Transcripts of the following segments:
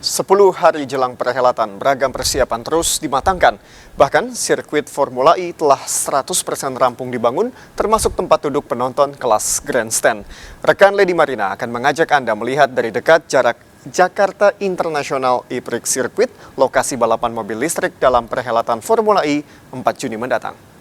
10 hari jelang perhelatan, beragam persiapan terus dimatangkan. Bahkan sirkuit Formula E telah 100% rampung dibangun, termasuk tempat duduk penonton kelas grandstand. Rekan Lady Marina akan mengajak Anda melihat dari dekat jarak Jakarta International E-Prix Circuit, lokasi balapan mobil listrik dalam perhelatan Formula E 4 Juni mendatang.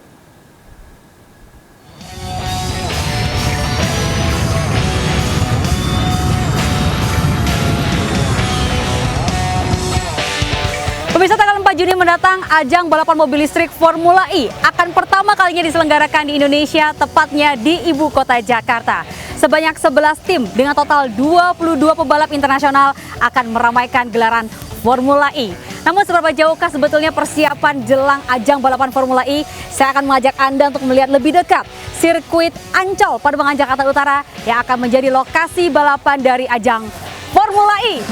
Pemirsa, tanggal 4 Juni mendatang, ajang balapan mobil listrik Formula E akan pertama kalinya diselenggarakan di Indonesia, tepatnya di Ibu Kota Jakarta. Sebanyak 11 tim dengan total 22 pebalap internasional akan meramaikan gelaran Formula E. Namun seberapa jauhkah sebetulnya persiapan jelang ajang balapan Formula E? Saya akan mengajak Anda untuk melihat lebih dekat sirkuit Ancol, Pademangan, Jakarta Utara yang akan menjadi lokasi balapan dari ajang Formula E.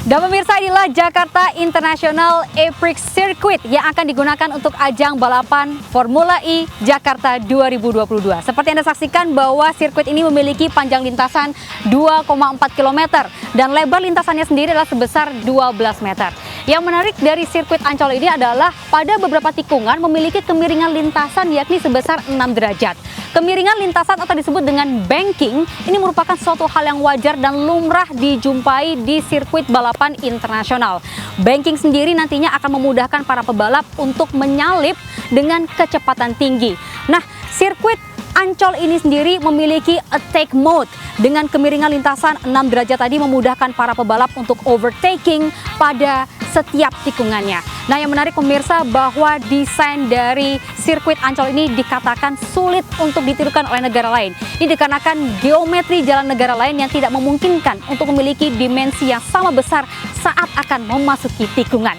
Dan pemirsa, inilah Jakarta International E-Prix Circuit yang akan digunakan untuk ajang balapan Formula E Jakarta 2022. Seperti Anda saksikan bahwa sirkuit ini memiliki panjang lintasan 2,4 km dan lebar lintasannya sendiri adalah sebesar 12 meter. Yang menarik dari sirkuit Ancol ini adalah pada beberapa tikungan memiliki kemiringan lintasan yakni sebesar 6 derajat. Kemiringan lintasan atau disebut dengan banking ini merupakan suatu hal yang wajar dan lumrah dijumpai di sirkuit balapan internasional. Banking sendiri nantinya akan memudahkan para pebalap untuk menyalip dengan kecepatan tinggi. Nah, sirkuit Ancol ini sendiri memiliki attack mode dengan kemiringan lintasan 6 derajat tadi memudahkan para pebalap untuk overtaking pada setiap tikungannya. Nah, yang menarik pemirsa bahwa desain dari sirkuit Ancol ini dikatakan sulit untuk ditirukan oleh negara lain. Ini dikarenakan geometri jalan negara lain yang tidak memungkinkan untuk memiliki dimensi yang sama besar saat akan memasuki tikungan.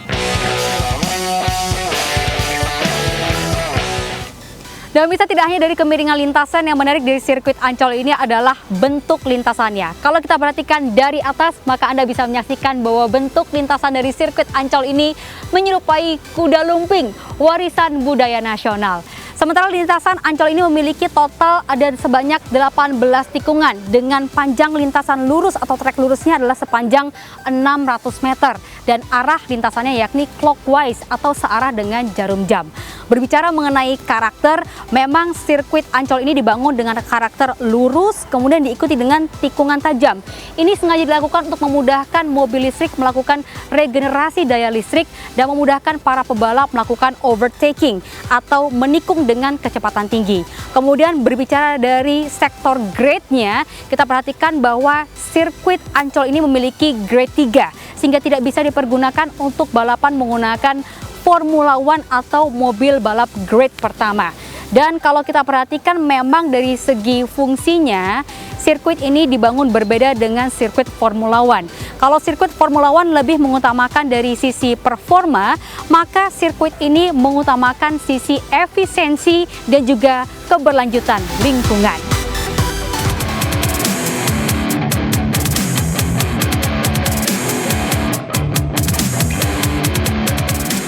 Dan bisa tidak hanya dari kemiringan lintasan, yang menarik dari sirkuit Ancol ini adalah bentuk lintasannya. Kalau kita perhatikan dari atas, maka Anda bisa menyaksikan bahwa bentuk lintasan dari sirkuit Ancol ini menyerupai kuda lumping, warisan budaya nasional. Sementara lintasan Ancol ini memiliki total ada sebanyak 18 tikungan dengan panjang lintasan lurus atau trek lurusnya adalah sepanjang 600 meter dan arah lintasannya yakni clockwise atau searah dengan jarum jam. Berbicara mengenai karakter, memang sirkuit Ancol ini dibangun dengan karakter lurus kemudian diikuti dengan tikungan tajam. Ini sengaja dilakukan untuk memudahkan mobil listrik melakukan regenerasi daya listrik dan memudahkan para pebalap melakukan overtaking atau menikung dengan kecepatan tinggi. Kemudian berbicara dari sektor grade-nya, kita perhatikan bahwa sirkuit Ancol ini memiliki grade 3 sehingga tidak bisa dipergunakan untuk balapan menggunakan Formula One atau mobil balap grade pertama. Dan kalau kita perhatikan memang dari segi fungsinya, sirkuit ini dibangun berbeda dengan sirkuit Formula One. Kalau sirkuit Formula One lebih mengutamakan dari sisi performa, maka sirkuit ini mengutamakan sisi efisiensi dan juga keberlanjutan lingkungan.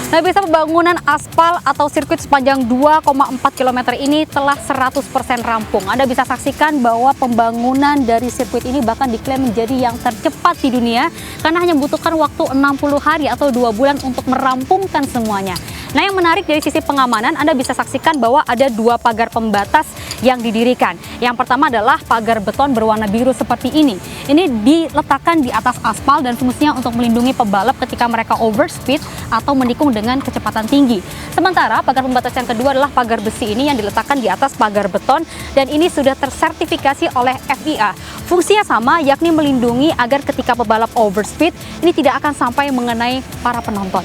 Nah, bisa pembangunan aspal atau sirkuit sepanjang 2,4 km ini telah 100% rampung. Anda bisa saksikan bahwa pembangunan dari sirkuit ini bahkan diklaim menjadi yang tercepat di dunia karena hanya membutuhkan waktu 60 hari atau 2 bulan untuk merampungkan semuanya. Nah, yang menarik dari sisi pengamanan, Anda bisa saksikan bahwa ada 2 pagar pembatas yang didirikan. Yang pertama adalah pagar beton berwarna biru seperti ini. Ini diletakkan di atas aspal dan fungsinya untuk melindungi pebalap ketika mereka overspeed atau menikung dengan kecepatan tinggi. Sementara pagar pembatas yang kedua adalah pagar besi ini yang diletakkan di atas pagar beton dan ini sudah tersertifikasi oleh FIA. Fungsinya sama, yakni melindungi agar ketika pebalap overspeed ini tidak akan sampai mengenai para penonton.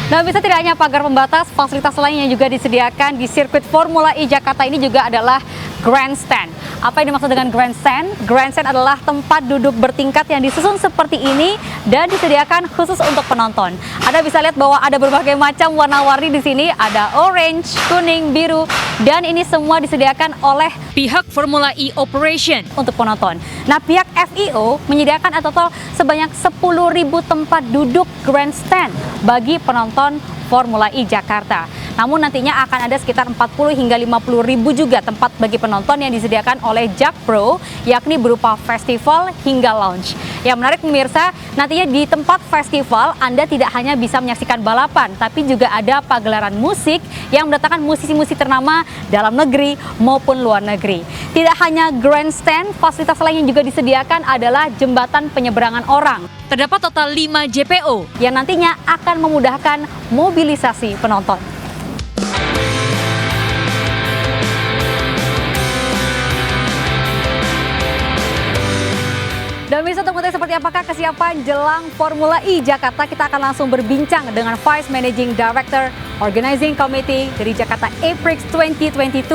Dan bisa tidak hanya pagar pembatas, fasilitas lain yang juga disediakan di sirkuit Formula E Jakarta ini juga adalah grandstand. Apa yang dimaksud dengan grandstand? Grandstand adalah tempat duduk bertingkat yang disusun seperti ini dan disediakan khusus untuk penonton. Anda bisa lihat bahwa ada berbagai macam warna-warni di sini, ada orange, kuning, biru, dan ini semua disediakan oleh pihak Formula E Operation untuk penonton. Nah, pihak FIO menyediakan total sebanyak 10.000 tempat duduk grandstand bagi penonton Formula E Jakarta. Namun nantinya akan ada sekitar 40 hingga 50 ribu juga tempat bagi penonton yang disediakan oleh Jakpro, yakni berupa festival hingga lounge. Yang menarik pemirsa, nantinya di tempat festival Anda tidak hanya bisa menyaksikan balapan, tapi juga ada pagelaran musik yang mendatangkan musisi-musisi ternama dalam negeri maupun luar negeri. Tidak hanya grandstand, fasilitas lain yang juga disediakan adalah jembatan penyeberangan orang. Terdapat total 5 JPO yang nantinya akan memudahkan mobilisasi penonton. Dan bisa untuk mengetahui seperti apakah kesiapan jelang Formula E Jakarta, kita akan langsung berbincang dengan Vice Managing Director Organizing Committee dari Jakarta E-Prix 2022,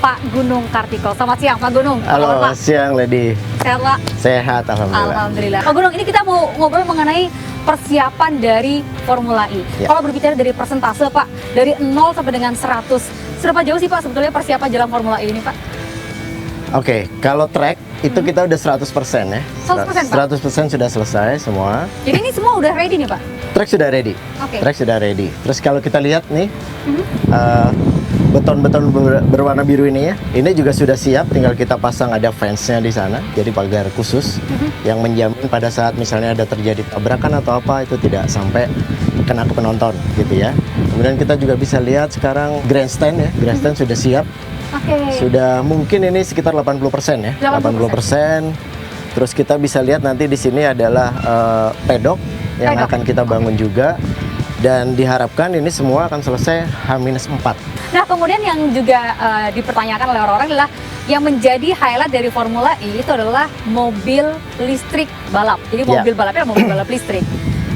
Pak Gunung Kartiko. Selamat siang Pak Gunung. Halo, Pak. siang Lady. Sehat Pak? Sehat, alhamdulillah. Alhamdulillah. Pak Gunung, ini kita mau ngobrol mengenai persiapan dari Formula E. Ya. Kalau berbicara dari persentase Pak, dari 0 sampai dengan 100, seberapa jauh sih Pak sebetulnya persiapan jelang Formula E ini Pak? Oke, kalau track itu kita udah 100% ya. 100%, Pak? 100% sudah selesai semua. Jadi ini semua udah ready nih Pak? Track sudah ready. Oke. Track sudah ready. Terus kalau kita lihat nih, beton-beton berwarna biru ini ya, ini juga sudah siap. Tinggal kita pasang ada fence-nya di sana. Jadi pagar khusus yang menjamin pada saat misalnya ada terjadi tabrakan atau apa itu tidak sampai kena ke penonton gitu ya. Kemudian kita juga bisa lihat sekarang grandstand ya. Grandstand sudah siap. Oke. Sudah mungkin ini sekitar 80% ya. 80%. Terus kita bisa lihat nanti di sini adalah pedok yang Pedok. akan kita bangun juga. Dan diharapkan ini semua akan selesai H-4. Nah, kemudian yang juga dipertanyakan oleh orang-orang adalah yang menjadi highlight dari Formula E itu adalah mobil listrik balap. Jadi mobil balapnya adalah mobil balap listrik.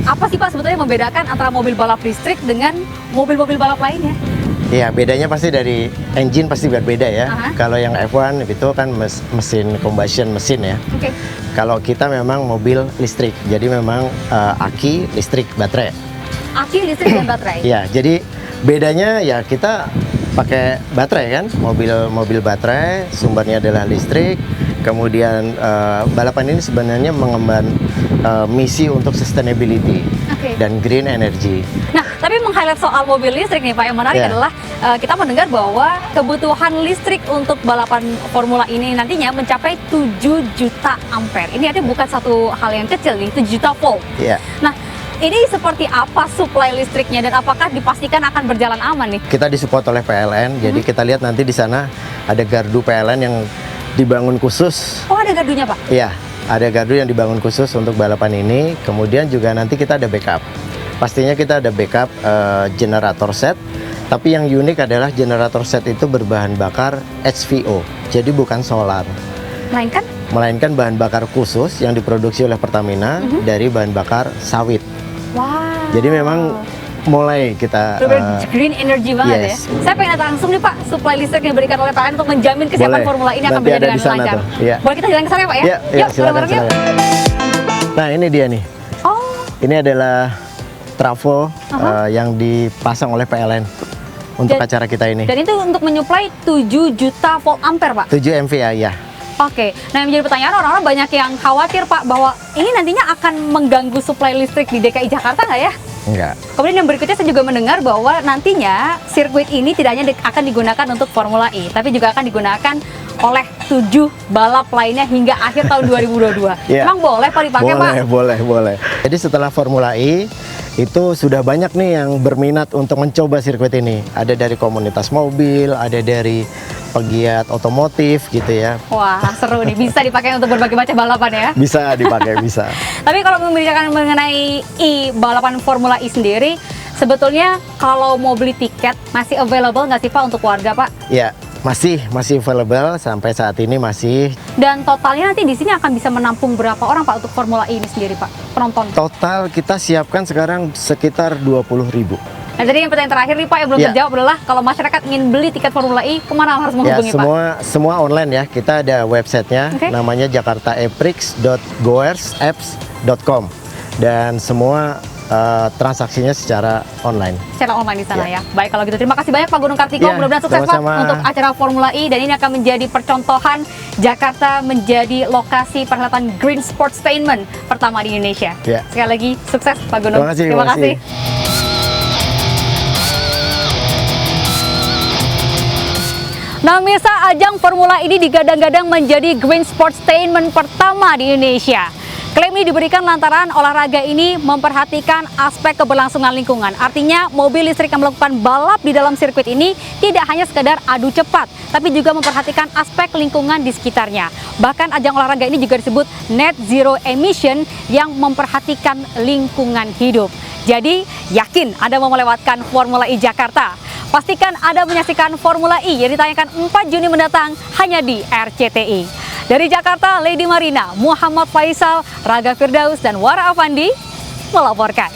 Apa sih Pak sebetulnya yang membedakan antara mobil balap listrik dengan mobil-mobil balap lainnya? Ya, bedanya pasti dari engine pasti berbeda ya. Aha. Kalau yang F1 itu kan mesin combustion mesin ya. Oke. Kalau kita memang mobil listrik, jadi memang aki listrik baterai. Aki, listrik, dan baterai. Ya, jadi bedanya ya kita pakai baterai kan, mobil baterai, sumbernya adalah listrik. Kemudian balapan ini sebenarnya mengemban misi untuk sustainability Oke. dan green energy. Nah, tapi meng-highlight soal mobil listrik nih Pak, yang menarik Ya. adalah kita mendengar bahwa kebutuhan listrik untuk balapan Formula ini nantinya mencapai 7 juta ampere. Ini artinya bukan satu hal yang kecil nih, 7 juta volt. Ya, Nah, ini seperti apa suplai listriknya dan apakah dipastikan akan berjalan aman nih? kita disupport oleh PLN. Jadi kita lihat nanti di sana ada gardu PLN yang dibangun khusus. Oh, ada gardunya Pak? Iya, ada gardu yang dibangun khusus untuk balapan ini. Kemudian juga nanti kita ada backup. Pastinya kita ada backup generator set. Tapi yang unik adalah generator set itu berbahan bakar HVO. Jadi bukan solar, Melainkan? melainkan bahan bakar khusus yang diproduksi oleh Pertamina dari bahan bakar sawit. Wow. Jadi memang mulai kita Benar-benar green energy banget yes. ya. Saya pengen datang langsung nih Pak, suplai listrik yang diberikan oleh PLN untuk menjamin kesiapan Boleh. Formula ini akan Nanti berjalan ada di dengan sana lancar. tuh, iya. Boleh kita jalan ke sana ya Pak ya? Ya, Yuk, silakan, bareng-bareng yuk. silakan. Nah, ini dia nih. Oh, Ini adalah trafo yang dipasang oleh PLN untuk Dan- acara kita ini. dan itu untuk menyuplai 7 juta volt ampere Pak. 7 MVA ya. Oke, nah yang menjadi pertanyaan orang-orang banyak yang khawatir Pak bahwa ini nantinya akan mengganggu suplai listrik di DKI Jakarta nggak ya? Enggak. Kemudian yang berikutnya saya juga mendengar bahwa nantinya sirkuit ini tidak hanya akan digunakan untuk Formula E, tapi juga akan digunakan oleh 7 balap lainnya hingga akhir tahun 2022. Iya. Emang boleh Pak dipakai Pak? Boleh. Jadi setelah Formula E itu sudah banyak nih yang berminat untuk mencoba sirkuit ini. Ada dari komunitas mobil, ada dari pegiat otomotif gitu ya. Wah seru nih, bisa dipakai untuk berbagai macam balapan ya. Bisa dipakai, bisa. Tapi kalau membicarakan mengenai balapan Formula E sendiri, sebetulnya kalau mau beli tiket masih available nggak sih Pak untuk warga Pak? Ya, masih available sampai saat ini masih. Dan totalnya nanti di sini akan bisa menampung berapa orang Pak untuk Formula E ini sendiri Pak, penonton? Total kita siapkan sekarang sekitar 20.000. Nah, jadi yang pertanyaan terakhir nih Pak yang belum Ya. terjawab adalah kalau masyarakat ingin beli tiket Formula E, kemana harus Ya, menghubungi Pak? semua online ya. Kita ada websitenya, Oke. namanya jakartaeprix.goersapps.com, dan semua transaksinya secara online. Secara online di sana Ya. ya. Baik kalau gitu, terima kasih banyak Pak Gunung Kartiko. Ya, Mudah-mudahan sukses Pak sama-sama. untuk acara Formula E, dan ini akan menjadi percontohan Jakarta menjadi lokasi perhelatan Green Sportstainment pertama di Indonesia. Ya. Sekali lagi sukses Pak Gunung. Terima kasih. Nah, Mirsa, ajang Formula E ini digadang-gadang menjadi green sportainment pertama di Indonesia. Klaim ini diberikan lantaran olahraga ini memperhatikan aspek keberlangsungan lingkungan. Artinya, mobil listrik yang melakukan balap di dalam sirkuit ini tidak hanya sekedar adu cepat, tapi juga memperhatikan aspek lingkungan di sekitarnya. Bahkan ajang olahraga ini juga disebut net zero emission yang memperhatikan lingkungan hidup. Jadi, yakin Anda mau melewatkan Formula E Jakarta? Pastikan Anda menyaksikan Formula E yang ditayangkan 4 Juni mendatang hanya di RCTI. Dari Jakarta, Lady Marina, Muhammad Faisal, Raga Firdaus, dan Wara Afandi melaporkan.